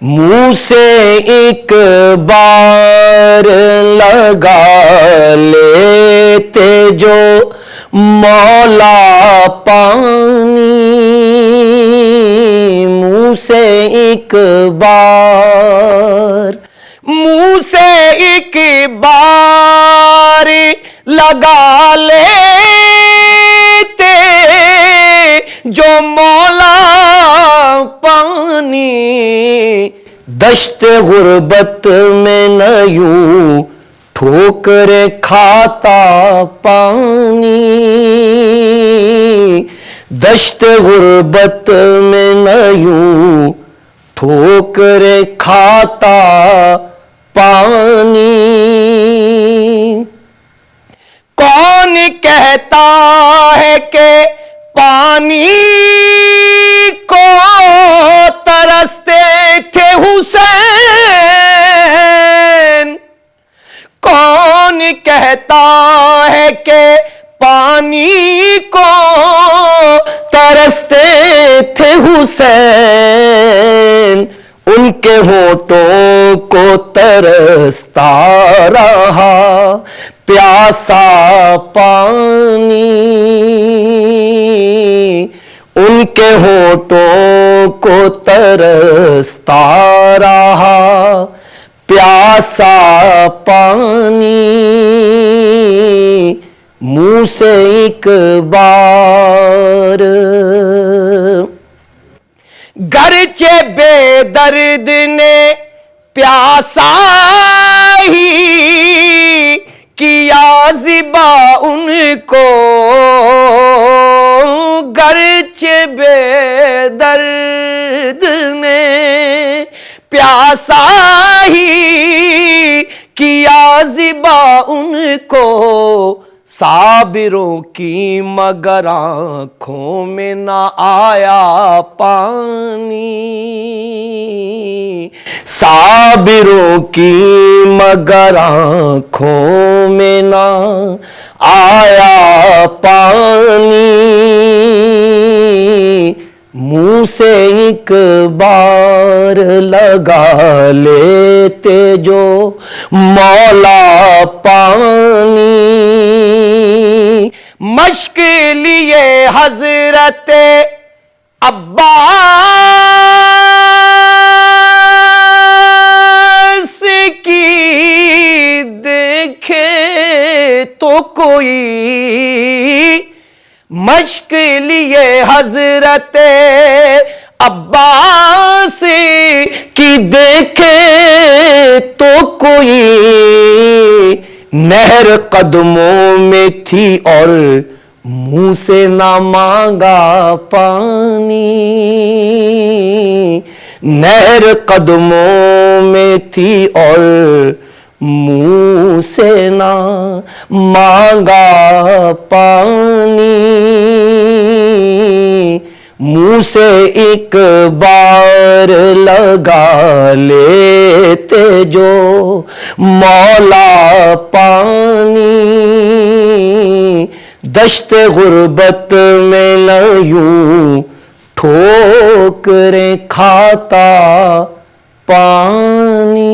منہ سے ایک بار لگا لیتے جو مولا پانی، منہ سے ایک بار، منہ سے ایک بار لگا لیتے جو مولا پانی، دشت غربت میں نہ یوں ٹھوکر کھاتا پانی، دشت غربت میں نہ یوں ٹھوکر کھاتا پانی، کون کہتا ہے کہ پانی کو ترستے تھے حسین، کون کہتا ہے کہ پانی کو ترستے تھے حسین، ان کے ہونٹوں کو ترستا رہا پیاسا پانی، ان کے ہونٹوں کو ترستا رہا پیاسا پانی، منہ سے ایک بار، گرچہ بے درد نے پیاسا ہی کیا ذبح ان کو، گرچہ بے درد نے پیاسا ہی کیا ذبح ان کو، صابروں کی مگر آنکھوں میں نہ آیا پانی، صابروں کی مگر آنکھوں میں نہ آیا پانی، منہ سے ایک بار لگا لیتے جو مولا پانی، مشق لیے حضرت عباس کی دیکھے تو کوئی، مشق لیے حضرت عباس کی دیکھے تو کوئی، نہر قدموں میں تھی اور منہ سے نہ مانگا پانی، نہر قدموں میں تھی اور منہ سے نہ مانگا پانی، منہ سے ایک بار لگا لیتے جو مولا پانی، دشت غربت میں نہ یوں ٹھوکریں کھاتا پانی۔